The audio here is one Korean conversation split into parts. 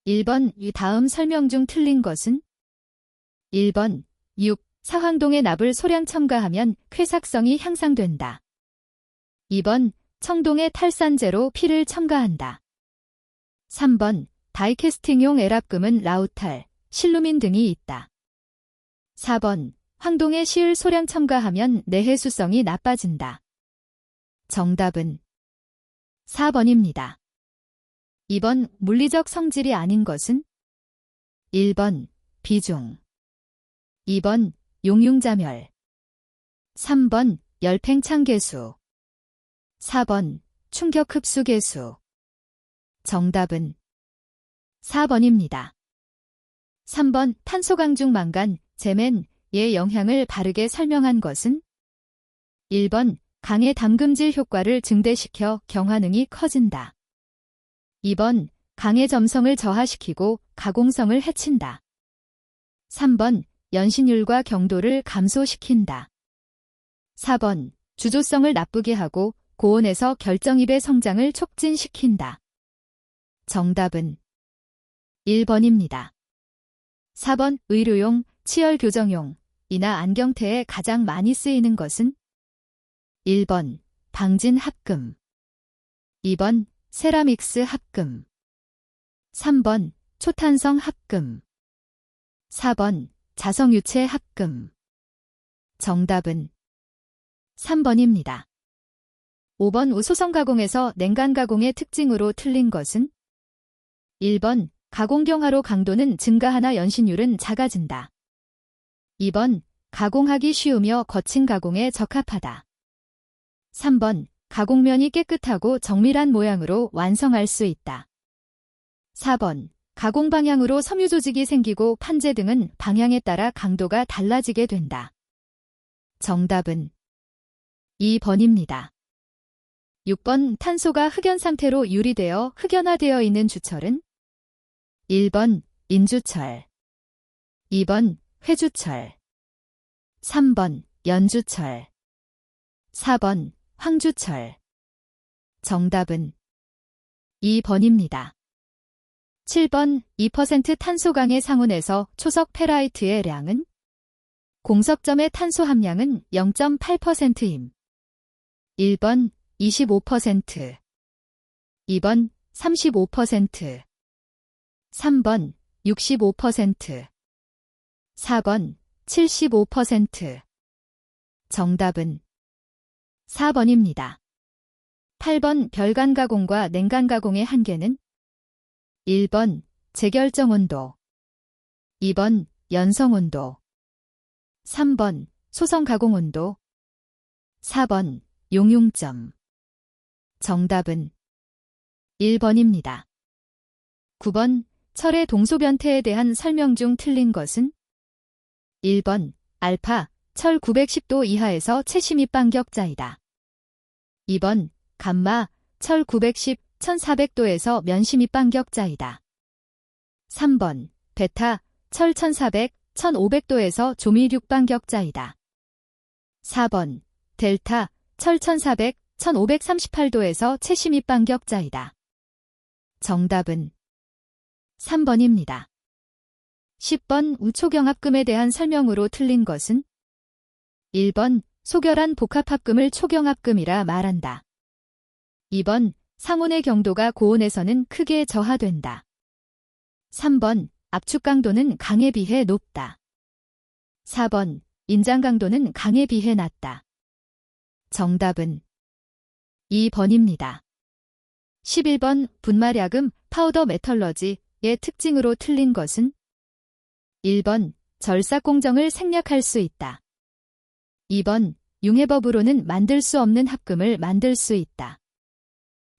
1번 이 다음 설명 중 틀린 것은? 1번 6. 사황동에 납을 소량 첨가하면 쾌삭성이 향상된다. 2번 청동에 탈산제로 피를 첨가한다. 3번 다이캐스팅용 애랍금은 라우탈, 실루민 등이 있다. 4번 황동에 시을 소량 첨가하면 내해수성이 나빠진다. 정답은 4번입니다. 2번 물리적 성질이 아닌 것은? 1번 비중, 2번 용융자멸, 3번 열팽창개수, 4번 충격흡수개수. 정답은 4번입니다. 3번 탄소강중 망간, 제맨, 의 영향을 바르게 설명한 것은? 1번 강의 담금질 효과를 증대시켜 경화능이 커진다. 2번 강의 점성을 저하시키고 가공성을 해친다. 3번 연신율과 경도를 감소시킨다. 4번 주조성을 나쁘게 하고 고온에서 결정입의 성장을 촉진시킨다. 정답은 1번입니다. 4번 의료용, 치열교정용, 이나 안경테에 가장 많이 쓰이는 것은? 1번 방진 합금, 2번 세라믹스 합금, 3번 초탄성 합금, 4번 자성유체 합금. 정답은 3번입니다. 5번 우소성 가공에서 냉간 가공의 특징으로 틀린 것은? 1번 가공경화로 강도는 증가하나 연신율은 작아진다. 2번 가공하기 쉬우며 거친 가공에 적합하다. 3번 가공면이 깨끗하고 정밀한 모양으로 완성할 수 있다. 4번 가공 방향으로 섬유 조직이 생기고 판재 등은 방향에 따라 강도가 달라지게 된다. 정답은 2번입니다. 6번 탄소가 흑연 상태로 유리되어 흑연화되어 있는 주철은? 1번 인주철, 2번 회주철, 3번 연주철, 4번 황주철. 정답은 2번입니다. 7번 2% 탄소 강의 상온에서 초석 페라이트의 량은? 공석점의 탄소 함량은 0.8%임. 1번 25%, 2번 35%, 3번 65%, 4번 75%. 정답은 4번입니다. 8번 별간 가공과 냉간 가공의 한계는? 1번 재결정 온도, 2번 연성 온도, 3번 소성 가공 온도, 4번 용융점. 정답은 1번입니다. 9번 철의 동소 변태에 대한 설명 중 틀린 것은? 1번 알파 철 910도 이하에서 채시 밑반격자이다. 2번 감마 철 910, 1400도에서 면시 밑반격자이다. 3번 베타 철 1400, 1500도에서 조밀 육반격자이다. 4번 델타 철 1400, 1538도에서 채시 밑반격자이다. 정답은 3번입니다. 10번 우초경합금에 대한 설명으로 틀린 것은? 1번 소결한 복합합금을 초경합금이라 말한다. 2번 상온의 경도가 고온에서는 크게 저하된다. 3번 압축 강도는 강에 비해 높다. 4번 인장 강도는 강에 비해 낮다. 정답은 2번입니다. 11번 분말야금 파우더 메털러지의 특징으로 틀린 것은? 1번 절삭공정을 생략할 수 있다. 2번 융해법으로는 만들 수 없는 합금을 만들 수 있다.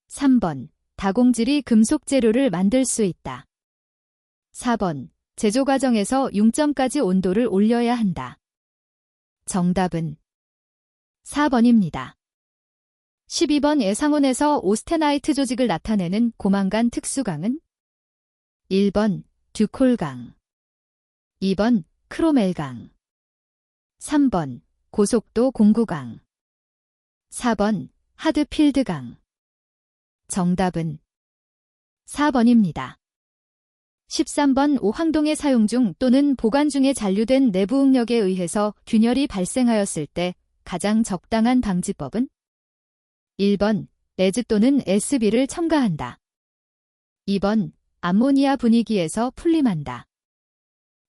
3번 다공질이 금속 재료를 만들 수 있다. 4번 제조 과정에서 융점까지 온도를 올려야 한다. 정답은 4번입니다. 12번 예상온에서 오스테나이트 조직을 나타내는 고망간 특수강은? 1번 듀콜강, 2번 크로멜강, 3번 고속도 공구강, 4번 하드필드강. 정답은 4번입니다. 13번 오황동의 사용 중 또는 보관 중에 잔류된 내부 응력에 의해서 균열이 발생하였을 때 가장 적당한 방지법은 1번 레즈 또는 SB를 첨가한다. 2번 암모니아 분위기에서 풀림한다.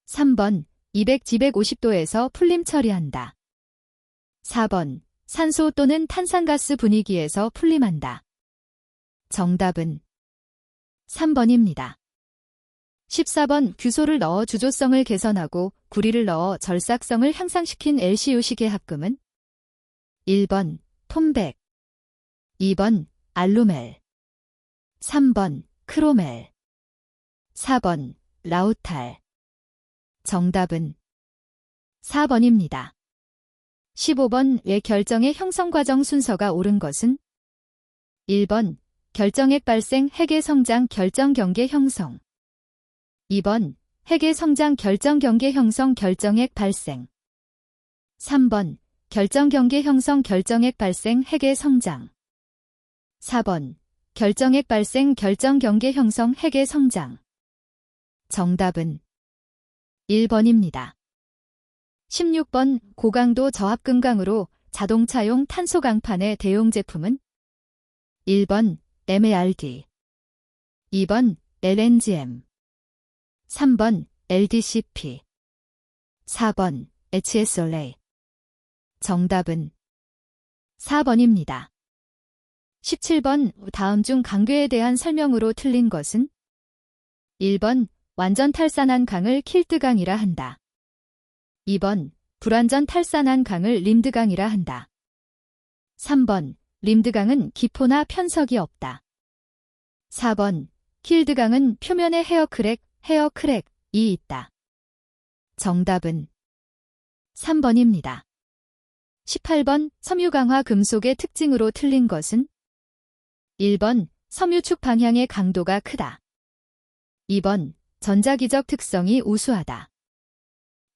3번 200-250도에서 풀림 처리한다. 4번 산소 또는 탄산가스 분위기에서 풀림한다. 정답은 3번입니다. 14번 규소를 넣어 주조성을 개선하고 구리를 넣어 절삭성을 향상시킨 LCU-식의 합금은 1번 톰백, 2번 알루멜, 3번 크로멜, 4번 라우탈. 정답은 4번입니다. 15번 왜 결정의 형성 과정 순서가 옳은 것은 1번 결정액 발생 핵의 성장 결정 경계 형성, 2번 핵의 성장 결정 경계 형성 결정액 발생, 3번 결정 경계 형성 결정액 발생 핵의 성장, 4번 결정액 발생 결정 경계 형성 핵의 성장. 정답은 1번입니다. 16번 고강도 저압금강으로 자동차용 탄소 강판의 대용 제품은 1번 MARD, 2번 LNGM, 3번 LDCP, 4번 HSLA. 정답은 4번입니다. 17번 다음 중 강괴에 대한 설명으로 틀린 것은 1번 완전 탈산한 강을 킬트강이라 한다. 2번 불완전 탈산한 강을 림드강이라 한다. 3번 림드강은 기포나 편석이 없다. 4번 킬드강은 표면에 헤어크랙이 있다. 정답은 3번입니다. 18번 섬유강화 금속의 특징으로 틀린 것은 1번 섬유축 방향의 강도가 크다. 2번 전자기적 특성이 우수하다.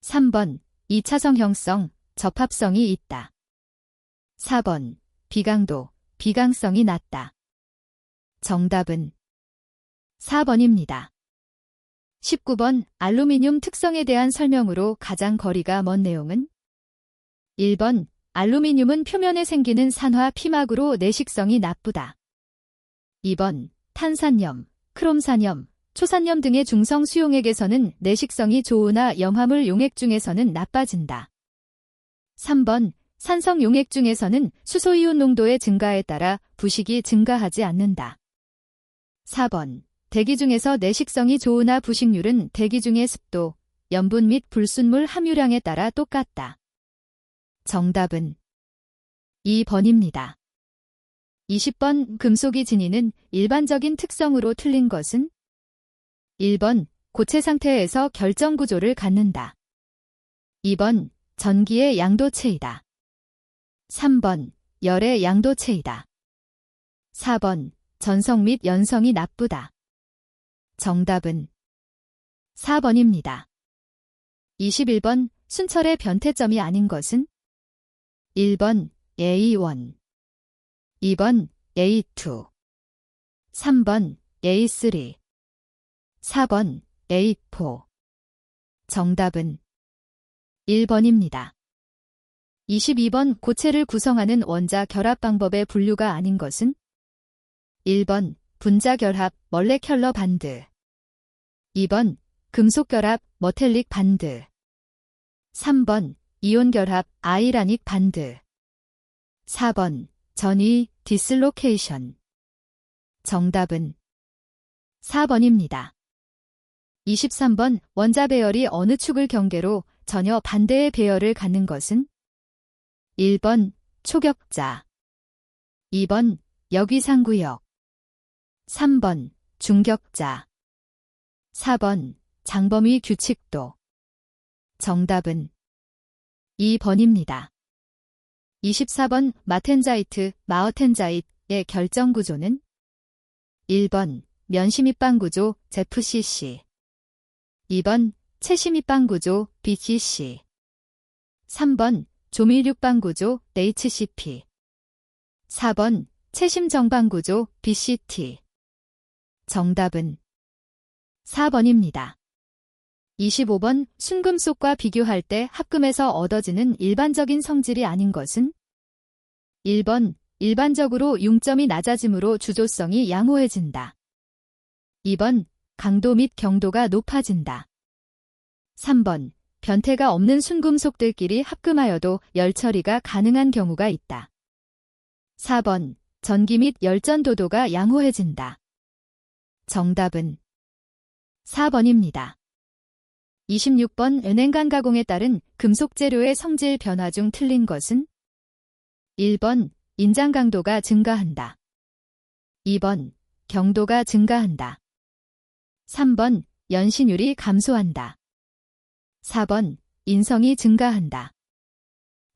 3번 2차성 형성, 접합성이 있다. 4번 비강도, 비강성이 낮다. 정답은 4번입니다. 19번 알루미늄 특성에 대한 설명으로 가장 거리가 먼 내용은 1번 알루미늄은 표면에 생기는 산화 피막으로 내식성이 나쁘다. 2번 탄산염, 크롬산염, 초산염 등의 중성 수용액에서는 내식성이 좋으나 염화물 용액 중에서는 나빠진다. 3번 산성 용액 중에서는 수소이온 농도의 증가에 따라 부식이 증가하지 않는다. 4번 대기 중에서 내식성이 좋으나 부식률은 대기 중의 습도, 염분 및 불순물 함유량에 따라 똑같다. 정답은 2번입니다. 20번 금속이 지니는 일반적인 특성으로 틀린 것은 1번 고체 상태에서 결정 구조를 갖는다. 2번 전기의 양도체이다. 3번 열의 양도체이다. 4번 전성 및 연성이 나쁘다. 정답은 4번입니다. 21번 순철의 변태점이 아닌 것은 1번 A1, 2번 A2, 3번 A3, 4번 A4. 정답은 1번입니다. 22번 고체를 구성하는 원자 결합 방법의 분류가 아닌 것은 1번 분자 결합 멀레큘러 반드, 2번 금속 결합 머텔릭 반드, 3번 이온 결합 아이라닉 반드, 4번 전위 디슬로케이션. 정답은 4번입니다. 23번 원자 배열이 어느 축을 경계로 전혀 반대의 배열을 갖는 것은 1번 초격자, 2번 역위상구역, 3번 중격자, 4번 장범위 규칙도. 정답은 2번입니다. 24번 마텐자이트, 마어텐자이트의 결정 구조는 1번 면심입방 구조 ZCC, 2번 채심입방 구조 BCC, 3번 조밀육방 구조 HCP, 4번 채심 정방 구조 BCT. 정답은 4번입니다. 25번 순금속과 비교할 때 합금에서 얻어지는 일반적인 성질이 아닌 것은? 1번 일반적으로 융점이 낮아지므로 주조성이 양호해진다. 2번 강도 및 경도가 높아진다. 3번 변태가 없는 순금속들끼리 합금하여도 열 처리가 가능한 경우가 있다. 4번 전기 및 열전도도가 양호해진다. 정답은 4번입니다. 26번 은행간 가공에 따른 금속 재료의 성질 변화 중 틀린 것은? 1번 인장 강도가 증가한다. 2번 경도가 증가한다. 3번 연신율이 감소한다. 4번 인성이 증가한다.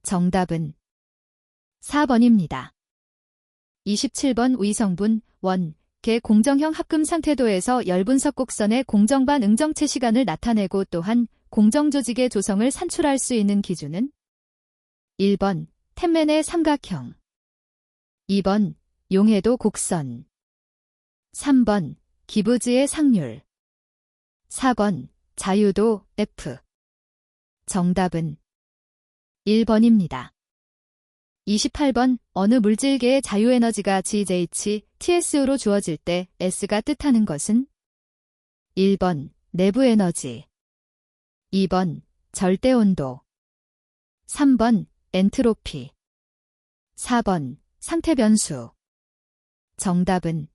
정답은 4번입니다. 27번 위성분, 원, 개 공정형 합금 상태도에서 열분석 곡선의 공정반 응정체 시간을 나타내고 또한 공정조직의 조성을 산출할 수 있는 기준은? 1번 템맨의 삼각형, 2번 용해도 곡선, 3번 기브즈의 상률, 4번 자유도 F. 정답은 1번입니다. 28번 어느 물질계의 자유에너지가 GH, TSU로 주어질 때 S가 뜻하는 것은? 1번 내부에너지, 2번 절대온도, 3번 엔트로피, 4번 상태변수. 정답은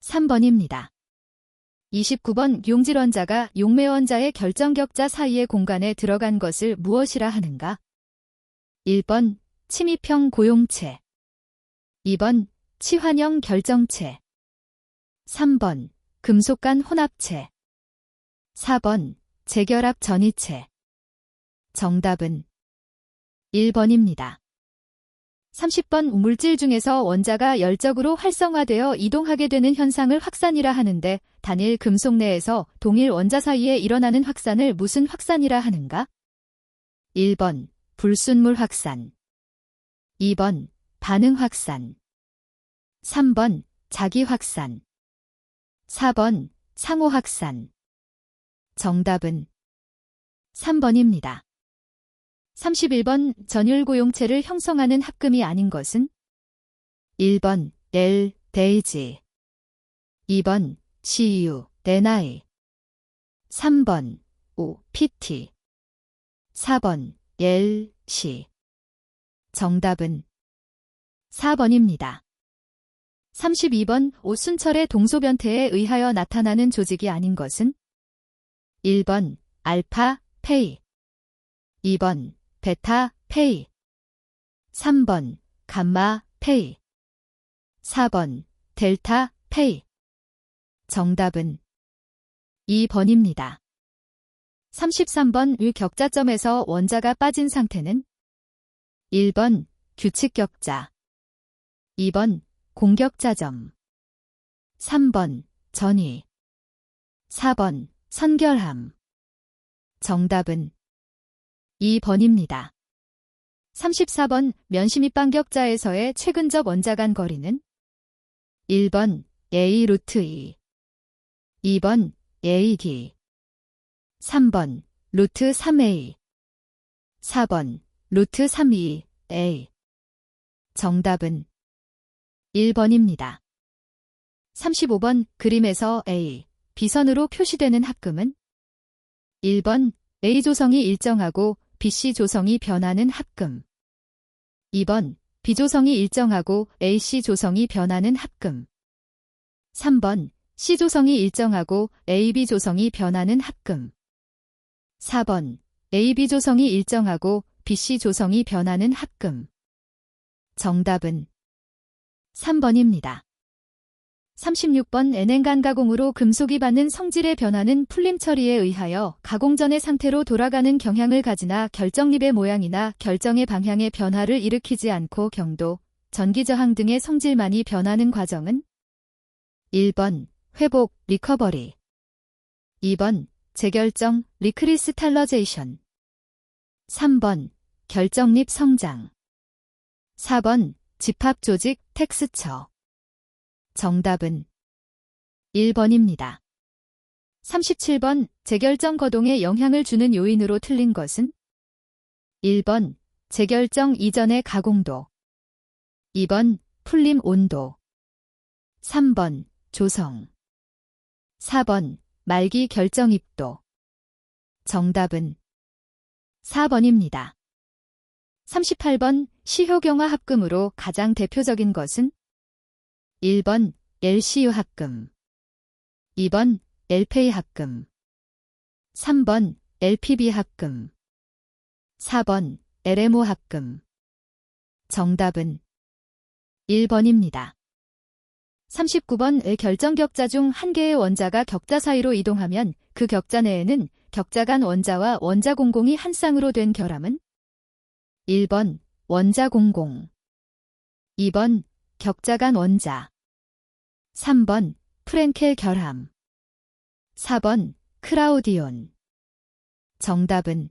3번입니다. 29번 용질원자가 용매원자의 결정격자 사이의 공간에 들어간 것을 무엇이라 하는가? 1번 침입형 고용체, 2번 치환형 결정체, 3번 금속간 혼합체, 4번 재결합 전이체. 정답은 1번입니다. 30번 물질 중에서 원자가 열적으로 활성화되어 이동하게 되는 현상을 확산이라 하는데 단일 금속 내에서 동일 원자 사이에 일어나는 확산을 무슨 확산이라 하는가? 1번 불순물 확산, 2번 반응 확산, 3번 자기 확산, 4번 상호 확산. 정답은 3번입니다. 31번 전율고용체를 형성하는 합금이 아닌 것은? 1번 L, 데이지, 2번 CU, 데나이, 3번 O, PT, 4번 L, C. 정답은 4번입니다. 32번 오순철의 동소변태에 의하여 나타나는 조직이 아닌 것은? 1번 알파, 페이, 2번 베타, 페이, 3번 감마, 페이, 4번 델타, 페이. 정답은 2번입니다. 33번 위 격자점에서 원자가 빠진 상태는? 1번 규칙격자, 2번 공격자점, 3번 전위, 4번 선결함. 정답은 2번입니다. 34번 면시밑반격자에서의 최근접 원자 간 거리는? 1번 A 루트 2, 2번 AD, 3번 루트 3A, 4번 루트 3E, 정답은 1번입니다. 35번 그림에서 A, B선으로 표시되는 합금은? 1번 A조성이 일정하고 BC 조성이 변하는 합금, 2번 B조성이 일정하고 AC 조성이 변하는 합금, 3번 C조성이 일정하고 AB 조성이 변하는 합금, 4번 AB 조성이 일정하고 BC 조성이 변하는 합금. 정답은 3번입니다. 36번 N행간 가공으로 금속이 받는 성질의 변화는 풀림 처리에 의하여 가공 전의 상태로 돌아가는 경향을 가지나 결정립의 모양이나 결정의 방향의 변화를 일으키지 않고 경도, 전기 저항 등의 성질만이 변하는 과정은? 1번 회복, 리커버리, 2번 재결정, 리크리스탈러제이션, 3번 결정립 성장, 4번 집합 조직, 텍스처. 정답은 1번입니다. 37번 재결정 거동에 영향을 주는 요인으로 틀린 것은 1번 재결정 이전의 가공도 2번 풀림 온도 3번 조성 4번 말기 결정 입도 정답은 4번입니다. 38번 시효경화 합금으로 가장 대표적인 것은 1번 LCU 합금 2번 LPA 합금 3번 LPB 합금 4번 LMO 합금 정답은 1번입니다. 39번 결정격자 중 한 개의 원자가 격자 사이로 이동하면 그 격자 내에는 격자 간 원자와 원자 공공이 한 쌍으로 된 결함은 1번 원자 공공 2번 격자 간 원자 3번 프랭켈 결함 4번 크라우디온 정답은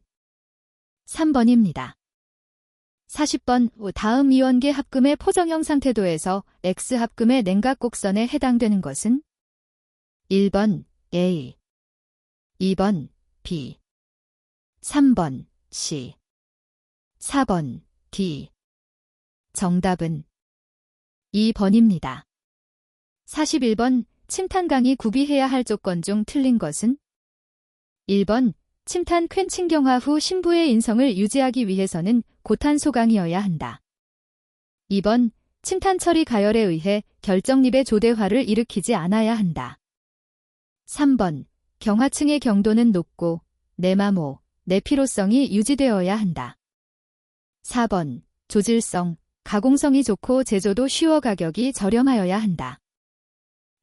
3번입니다. 40번 다음 이원계 합금의 포정형 상태도에서 X합금의 냉각 곡선에 해당되는 것은 1번 A 2번 B 3번 C 4번 D 정답은 2번입니다. 41번 침탄강이 구비해야 할 조건 중 틀린 것은 1번 침탄 퀸칭 경화 후 신부의 인성을 유지하기 위해서는 고탄소강이어야 한다. 2번 침탄 처리 가열에 의해 결정립의 조대화를 일으키지 않아야 한다. 3번 경화층의 경도는 높고 내마모, 내피로성이 유지되어야 한다. 4번 조질성, 가공성이 좋고 제조도 쉬워 가격이 저렴하여야 한다.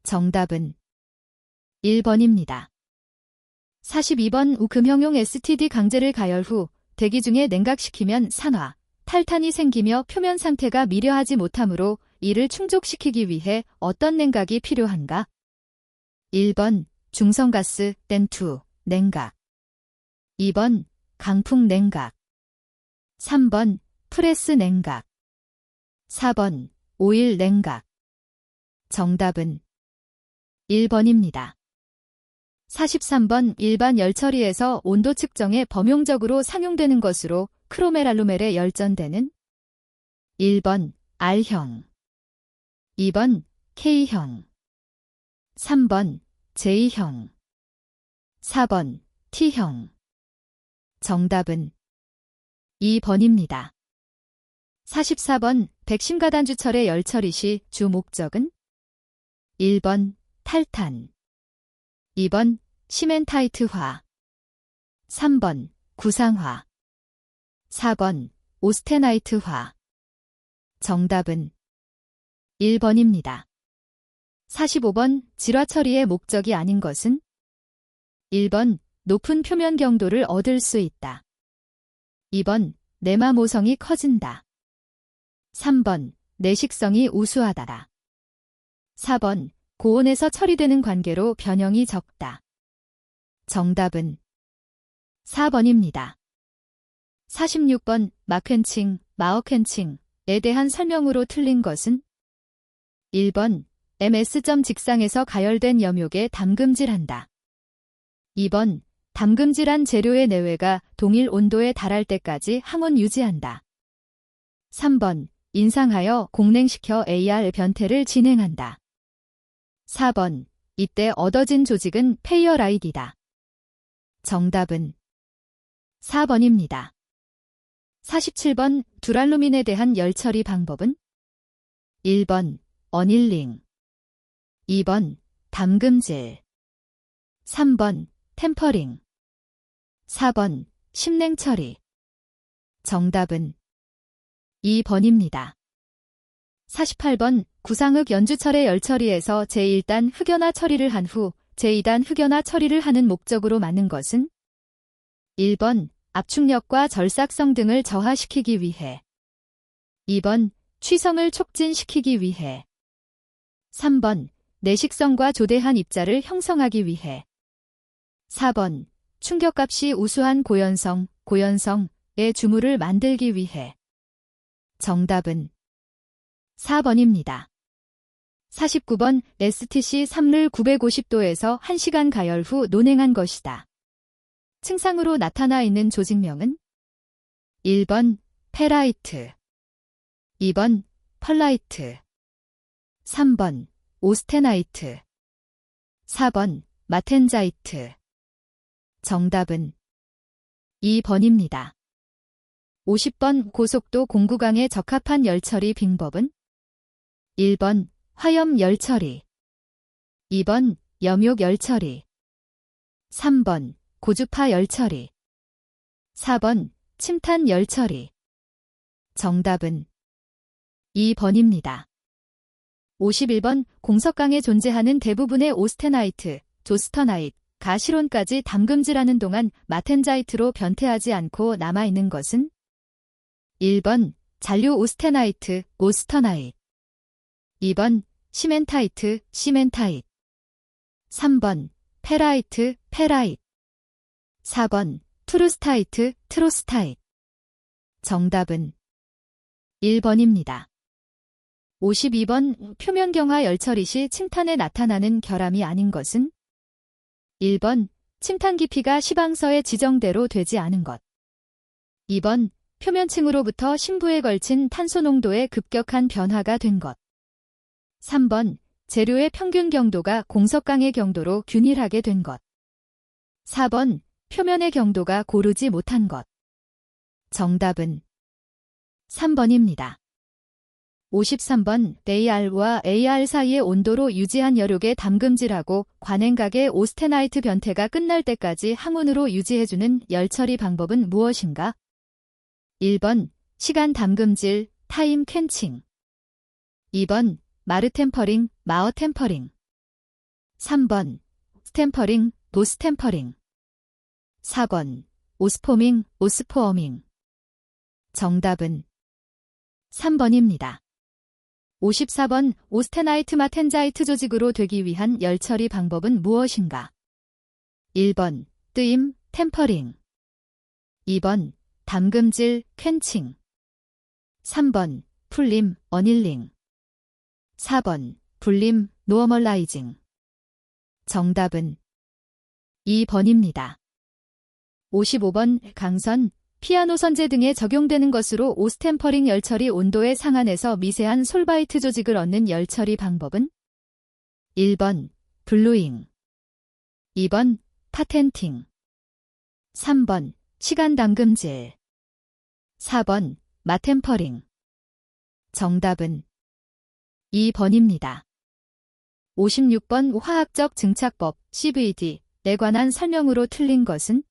정답은 1번입니다. 42번 금형용 STD 강제를 가열 후 대기 중에 냉각시키면 산화, 탈탄이 생기며 표면 상태가 미려하지 못하므로 이를 충족시키기 위해 어떤 냉각이 필요한가? 1번 중성가스 땐2 냉각 2번 강풍 냉각 3번 프레스 냉각 4번 오일 냉각 정답은 1번입니다. 43번 일반 열처리에서 온도 측정에 범용적으로 상용되는 것으로 크로멜알루멜에 열전되는 1번 R형 2번 K형 3번 J형 4번 T형 정답은 2번입니다. 44번 백심가단주철의 열처리 시 주 목적은 1번 탈탄 2번 시멘타이트화 3번 구상화 4번 오스테나이트화 정답은 1번입니다. 45번 질화 처리의 목적이 아닌 것은 1번 높은 표면 경도를 얻을 수 있다. 2번 내마 모성이 커진다. 3번 내식성이 우수하다라. 4번 고온에서 처리되는 관계로 변형이 적다. 정답은 4번입니다. 46번 마퀸칭, 마어퀸칭에 대한 설명으로 틀린 것은 1번 MS 점 직상에서 가열된 염욕에 담금질한다. 2번 담금질한 재료의 내외가 동일 온도에 달할 때까지 항온 유지한다. 3번 인상하여 공냉시켜 AR 변태를 진행한다. 4번 이때 얻어진 조직은 페이어라이디다. 정답은 4번입니다. 47번 두랄루민에 대한 열처리 방법은 1번 어닐링 2번 담금질 3번 템퍼링 4번 심냉처리 정답은 2번입니다. 48번 구상흑 연주철의 열처리에서 제1단 흑연화 처리를 한 후 제2단 흑연화 처리를 하는 목적으로 맞는 것은 1번 압축력과 절삭성 등을 저하시키기 위해 2번 취성을 촉진시키기 위해 3번 내식성과 조대한 입자를 형성하기 위해 4번 충격값이 우수한 고연성의 주물을 만들기 위해 정답은 4번입니다. 49번 STC 3를 950도에서 1시간 가열 후 논행한 것이다. 층상으로 나타나 있는 조직명은 1번 페라이트, 2번 펄라이트, 3번 오스테나이트, 4번 마텐자이트. 정답은 2번입니다. 50번 고속도 공구강에 적합한 열처리 빙법은 1번 화염 열처리, 2번 염욕 열처리, 3번 고주파 열처리, 4번 침탄 열처리. 정답은 2번입니다. 51번 공석강에 존재하는 대부분의 오스테나이트, 조스터나이트, 가 실온까지 담금질하는 동안 마텐자이트로 변태하지 않고 남아있는 것은 1번 잔류 오스테나이트, 오스터나이트, 2번 시멘타이트, 시멘타이트, 3번 페라이트, 페라이트, 4번 트루스타이트, 트루스타이트. 정답은 1번입니다. 52번 표면경화 열처리 시 침탄에 나타나는 결함이 아닌 것은 1번 침탄 깊이가 시방서의 지정대로 되지 않은 것, 2번 표면층으로부터 심부에 걸친 탄소 농도의 급격한 변화가 된 것, 3번 재료의 평균 경도가 공석강의 경도로 균일하게 된 것, 4번 표면의 경도가 고르지 못한 것. 정답은 3번입니다. 53번 AR과 AR 사이의 온도로 유지한 여력에 담금질하고 관행각의 오스테나이트 변태가 끝날 때까지 항온으로 유지해주는 열처리 방법은 무엇인가? 1번 시간 담금질, 타임 캔칭, 2번 마르 템퍼링, 마어 템퍼링, 3번 스템퍼링, 노스 템퍼링, 4번 오스포밍, 오스포어밍. 정답은 3번입니다. 54번 오스테나이트 마텐자이트 조직으로 되기 위한 열처리 방법은 무엇인가? 1번 뜨임, 템퍼링, 2번 담금질, 캔칭, 3번 풀림, 어닐링, 4번 불림, 노어멀라이징. 정답은 2번입니다. 55번 강선, 피아노 선재 등에 적용되는 것으로 오스템퍼링 열처리 온도의 상한에서 미세한 솔바이트 조직을 얻는 열처리 방법은 1번 블루잉, 2번 파텐팅, 3번 시간 담금질, 4번 마템퍼링. 정답은 2번입니다. 56번 화학적 증착법 CVD에 관한 설명으로 틀린 것은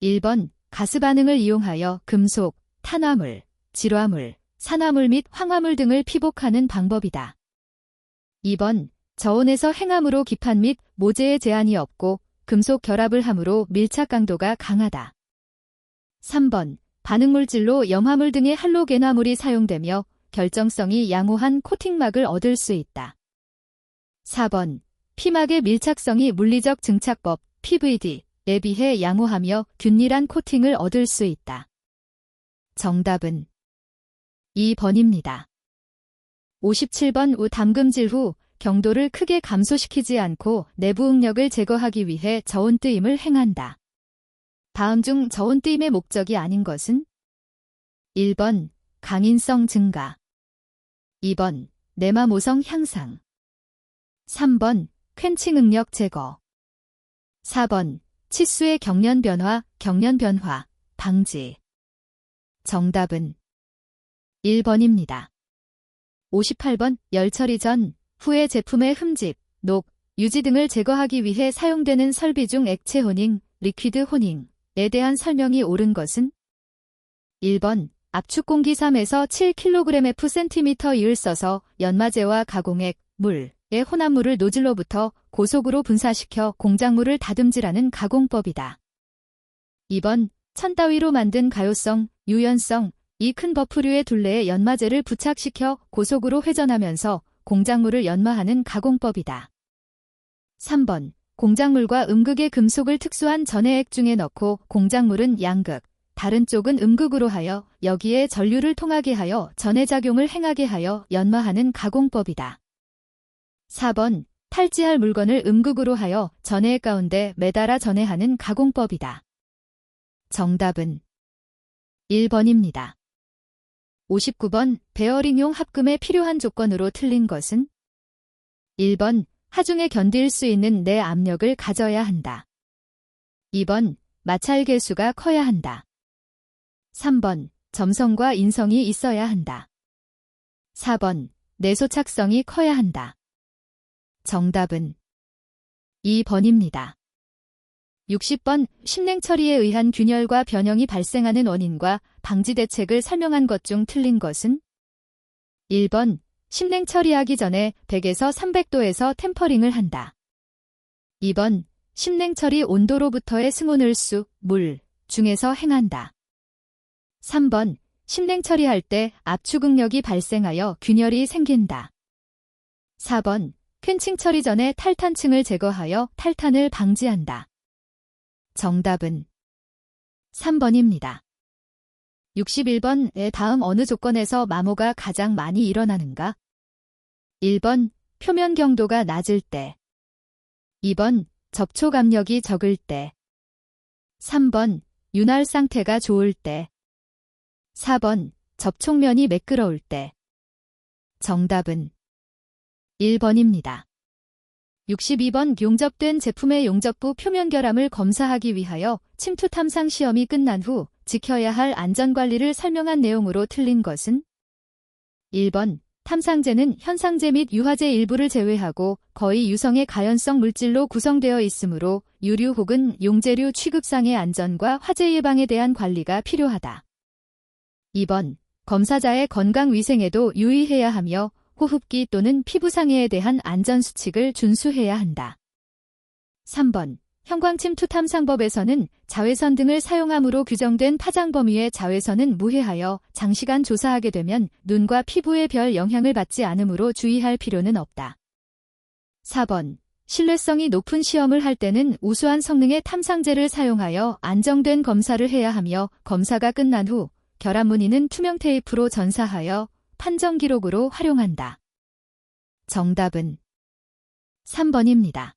1번 가스 반응을 이용하여 금속, 탄화물, 질화물, 산화물 및 황화물 등을 피복하는 방법이다. 2번 저온에서 행함으로 기판 및 모재에 제한이 없고 금속 결합을 함으로 밀착 강도가 강하다. 3번 반응물질로 염화물 등의 할로겐화물이 사용되며 결정성이 양호한 코팅막을 얻을 수 있다. 4번 피막의 밀착성이 물리적 증착법 PVD에 비해 양호하며 균일한 코팅을 얻을 수 있다. 정답은 2번입니다. 57번 우 담금질 후 경도를 크게 감소시키지 않고 내부 응력을 제거하기 위해 저온 뜨임을 행한다. 다음 중 저온 뜨임의 목적이 아닌 것은 1번 강인성 증가, 2번 내마모성 향상, 3번 퀸칭 응력 제거, 4번 치수의 경련 변화 방지. 정답은 1번입니다. 58번 열처리 전, 후의 제품의 흠집, 녹, 유지 등을 제거하기 위해 사용되는 설비 중 액체 호닝, 리퀴드 호닝에 대한 설명이 옳은 것은 1번 압축 공기 3에서 7kg/cm/을 써서 연마제와 가공액, 물의 혼합물을 노즐로부터 고속으로 분사시켜 공작물을 다듬질하는 가공법이다. 2번 천 따위로 만든 가요성, 유연성, 이 큰 버프류의 둘레에 연마제를 부착시켜 고속으로 회전하면서 공작물을 연마하는 가공법이다. 3번 공작물과 음극의 금속을 특수한 전해액 중에 넣고 공작물은 양극, 다른 쪽은 음극으로 하여 여기에 전류를 통하게 하여 전해작용을 행하게 하여 연마하는 가공법이다. 4번 탈지할 물건을 음극으로 하여 전해 가운데 매달아 전해하는 가공법이다. 정답은 1번입니다. 59번 베어링용 합금에 필요한 조건으로 틀린 것은 1번 하중에 견딜 수 있는 내 압력을 가져야 한다. 2번 마찰 계수가 커야 한다. 3번 점성과 인성이 있어야 한다. 4번 내소착성이 커야 한다. 정답은 2번입니다. 60번 심냉 처리에 의한 균열과 변형이 발생하는 원인과 방지 대책을 설명한 것 중 틀린 것은 1번 심냉 처리하기 전에 100에서 300도에서 템퍼링을 한다. 2번 심냉 처리 온도로부터의 승온을수, 물 중에서 행한다. 3번 심냉 처리할 때 압축응력이 발생하여 균열이 생긴다. 4번 퀸칭 처리 전에 탈탄층을 제거하여 탈탄을 방지한다. 정답은 3번입니다. 61번의 다음 어느 조건에서 마모가 가장 많이 일어나는가? 1번 표면 경도가 낮을 때. 2번 접촉 압력이 적을 때. 3번 윤활 상태가 좋을 때. 4번 접촉면이 매끄러울 때. 정답은 1번입니다. 62번 용접된 제품의 용접부 표면 결함을 검사하기 위하여 침투 탐상 시험이 끝난 후 지켜야 할 안전관리를 설명한 내용으로 틀린 것은 1번 탐상제는 현상제 및 유화제 일부를 제외하고 거의 유성의 가연성 물질로 구성되어 있으므로 유류 혹은 용재류 취급상의 안전과 화재 예방에 대한 관리가 필요하다. 2번 검사자의 건강 위생에도 유의해야 하며 호흡기 또는 피부상해에 대한 안전수칙을 준수해야 한다. 3번 형광침투 탐상법에서는 자외선 등을 사용함으로 규정된 파장 범위의 자외선은 무해하여 장시간 조사하게 되면 눈과 피부에 별 영향을 받지 않으므로 주의할 필요는 없다. 4번 신뢰성이 높은 시험을 할 때는 우수한 성능의 탐상제를 사용하여 안정된 검사를 해야 하며 검사가 끝난 후 결함 무늬는 투명 테이프로 전사하여 판정 기록으로 활용한다. 정답은 3번입니다.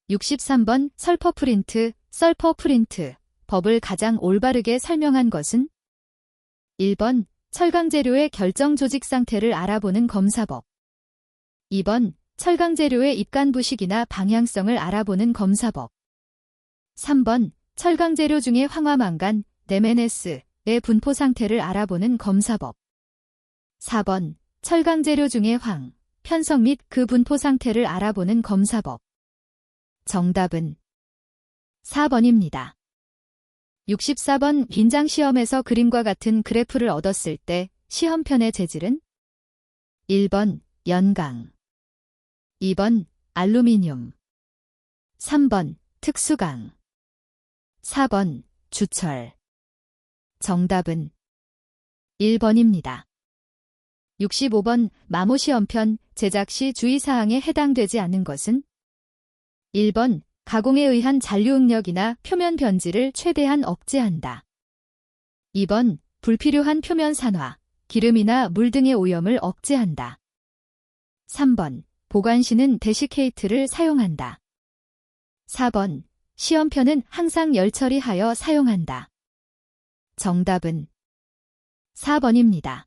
63번 설퍼 프린트 법을 가장 올바르게 설명한 것은 1번 철강 재료의 결정 조직 상태를 알아보는 검사법. 2번 철강 재료의 입간 부식이나 방향성을 알아보는 검사법. 3번 철강 재료 중에 황화 망간, 네메네스의 분포 상태를 알아보는 검사법. 4번 철강 재료 중에 황, 편성 및 그 분포 상태를 알아보는 검사법. 정답은 4번입니다. 64번 빈장 시험에서 그림과 같은 그래프를 얻었을 때 시험편의 재질은 1번 연강, 2번 알루미늄, 3번 특수강, 4번 주철. 정답은 1번입니다. 65번 마모 시험편 제작 시 주의사항에 해당되지 않는 것은 1번 가공에 의한 잔류응력이나 표면 변질을 최대한 억제한다. 2번 불필요한 표면 산화, 기름이나 물 등의 오염을 억제한다. 3번 보관 시는 데시케이트를 사용한다. 4번 시험편은 항상 열 처리하여 사용한다. 정답은 4번입니다.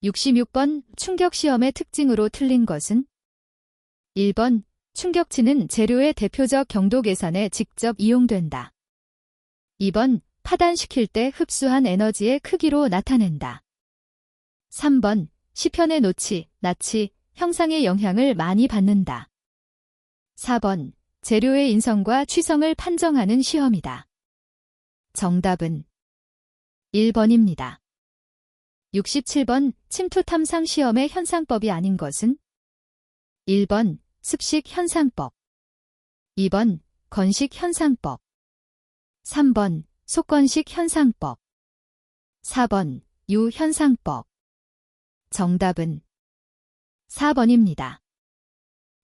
66번 충격시험의 특징으로 틀린 것은 1번 충격치는 재료의 대표적 경도 계산에 직접 이용된다. 2번 파단시킬 때 흡수한 에너지의 크기로 나타낸다. 3번 시편의 노치, 나치, 형상의 영향을 많이 받는다. 4번 재료의 인성과 취성을 판정하는 시험이다. 정답은 1번입니다. 67번 침투 탐상 시험의 현상법이 아닌 것은 1번 습식 현상법, 2번 건식 현상법, 3번 속건식 현상법, 4번 유 현상법. 정답은 4번입니다.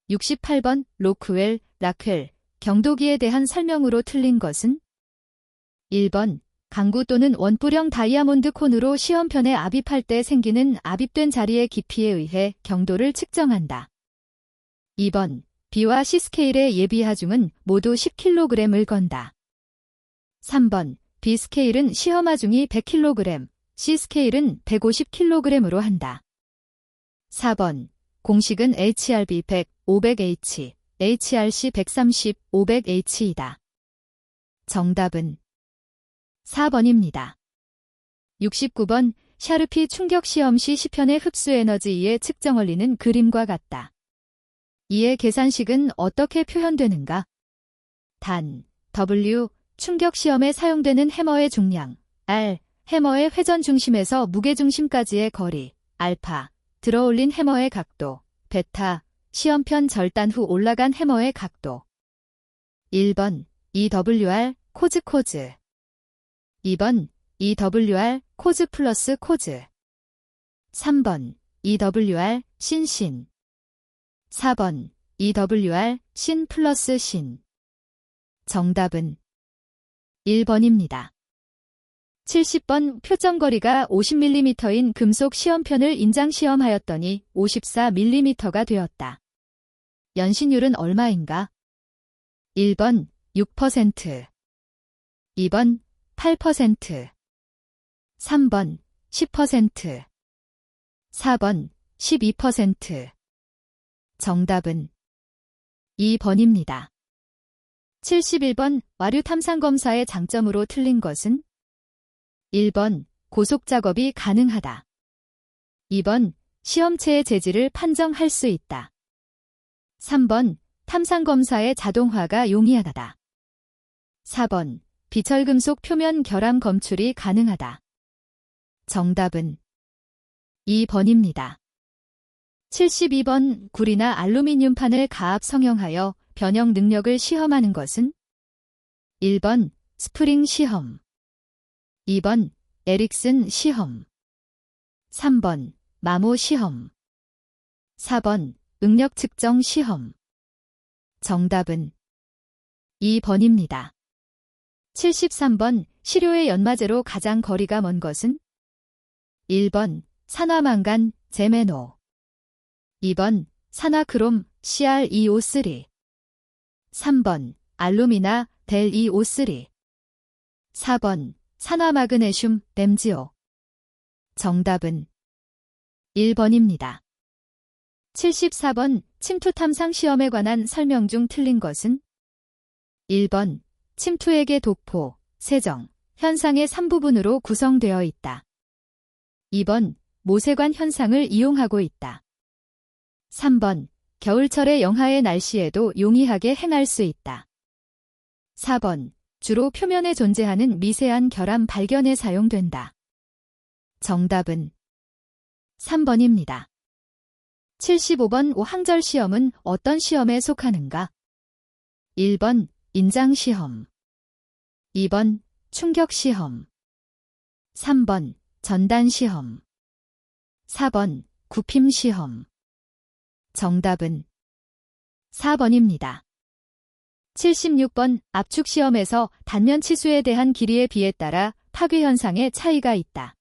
68번 로크웰, 라퀄, 경도기에 대한 설명으로 틀린 것은 1번 강구 또는 원뿔형 다이아몬드 콘으로 시험편에 압입할 때 생기는 압입된 자리의 깊이에 의해 경도를 측정한다. 2번, B와 C스케일의 예비 하중은 모두 10kg을 건다. 3번, B스케일은 시험 하중이 100kg, C스케일은 150kg으로 한다. 4번, 공식은 HRB 100, 500H, HRC 130, 500H이다. 정답은 4번입니다. 69번, 샤르피 충격 시험 시 시편의 흡수 에너지의 측정 원리는 그림과 같다. 이의 계산식은 어떻게 표현되는가? 단, W, 충격 시험에 사용되는 해머의 중량, R, 해머의 회전 중심에서 무게 중심까지의 거리, 알파, 들어올린 해머의 각도, 베타, 시험편 절단 후 올라간 해머의 각도. 1번, EWR, 코즈. 2번, EWR, 코즈 플러스 코즈. 3번, EWR, 신. 4번, EWR, 신 플러스 신. 정답은 1번입니다. 70번, 표점거리가 50mm인 금속 시험편을 인장시험하였더니 54mm가 되었다. 연신율은 얼마인가? 1번, 6%. 2번, 8%. 3번, 10%. 4번, 12%. 정답은 2번입니다. 71번, 와류 탐상 검사의 장점으로 틀린 것은? 1번, 고속 작업이 가능하다. 2번, 시험체의 재질을 판정할 수 있다. 3번, 탐상 검사의 자동화가 용이하다. 4번, 비철금속 표면 결함 검출이 가능하다. 정답은 2번입니다. 72번, 구리나 알루미늄판을 가압 성형하여 변형 능력을 시험하는 것은? 1번, 스프링 시험. 2번, 에릭슨 시험. 3번, 마모 시험. 4번, 응력 측정 시험. 정답은 2번입니다. 73번, 시료의 연마제로 가장 거리가 먼 것은? 1번, 산화망간, 제메노. 2번, 산화크롬, CrEO3. 3번, 알루미나, 델EO3. 4번, 산화마그네슘, 램지오. 정답은 1번입니다. 74번, 침투 탐상 시험에 관한 설명 중 틀린 것은? 1번, 침투액의 독포, 세정, 현상의 3부분으로 구성되어 있다. 2번, 모세관 현상을 이용하고 있다. 3번, 겨울철의 영하의 날씨에도 용이하게 행할 수 있다. 4번, 주로 표면에 존재하는 미세한 결함 발견에 사용된다. 정답은 3번입니다. 75번, 오항절 시험은 어떤 시험에 속하는가? 1번, 인장시험. 2번, 충격시험. 3번, 전단시험. 4번, 굽힘시험. 정답은 4번입니다. 76번, 압축시험에서 단면 치수에 대한 길이에 비에 따라 파괴 현상의 차이가 있다.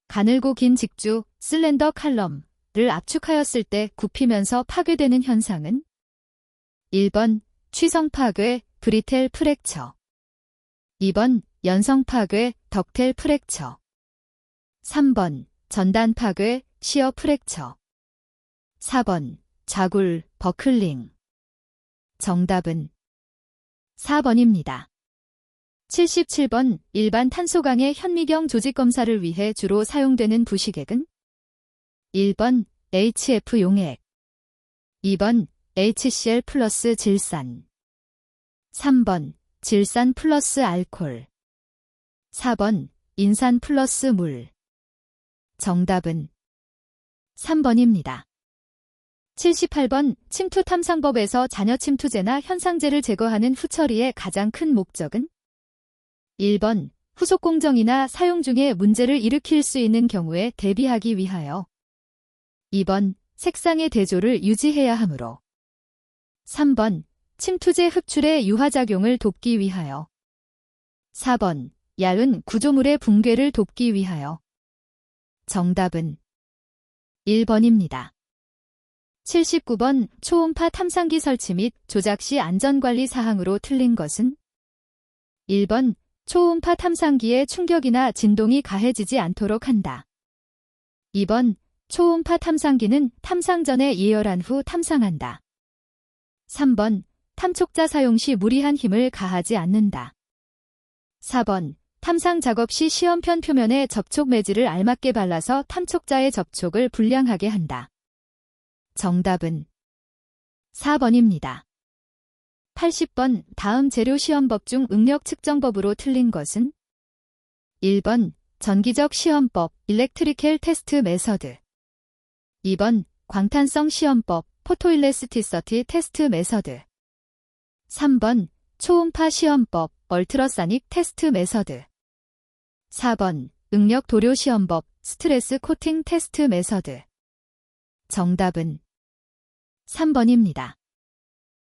가늘고 긴 직주, 슬렌더 칼럼을 압축하였을 때 굽히면서 파괴되는 현상은? 1번, 취성 파괴, 브리텔 프랙처. 2번, 연성 파괴, 덕텔 프랙처. 3번, 전단 파괴, 시어 프랙처. 4번, 자굴, 버클링. 정답은 4번입니다. 77번, 일반 탄소강의 현미경 조직 검사를 위해 주로 사용되는 부식액은? 1번, HF 용액. 2번, HCl 플러스 질산. 3번, 질산 플러스 알콜. 4번, 인산 플러스 물. 정답은 3번입니다. 78번, 침투 탐상법에서 잔여 침투제나 현상제를 제거하는 후처리의 가장 큰 목적은? 1번, 후속 공정이나 사용 중에 문제를 일으킬 수 있는 경우에 대비하기 위하여. 2번, 색상의 대조를 유지해야 하므로. 3번, 침투제 흡출의 유화작용을 돕기 위하여. 4번, 얇은 구조물의 붕괴를 돕기 위하여. 정답은 1번입니다. 79번 초음파 탐상기 설치 및 조작 시 안전관리 사항으로 틀린 것은 1번 초음파 탐상기에 충격이나 진동이 가해지지 않도록 한다. 2번 초음파 탐상기는 탐상 전에 예열한 후 탐상한다. 3번 탐촉자 사용 시 무리한 힘을 가하지 않는다. 4번 탐상 작업 시 시험편 표면에 접촉 매질을 알맞게 발라서 탐촉자의 접촉을 불량하게 한다. 정답은 4번입니다. 80번 다음 재료 시험법 중 응력 측정법으로 틀린 것은 1번 전기적 시험법 일렉트리컬 테스트 메서드 2번 광탄성 시험법 포토일레스티서티 테스트 메서드 3번 초음파 시험법 얼트라사닉 테스트 메서드 4번 응력 도료 시험법 스트레스 코팅 테스트 메서드 정답은 3번입니다.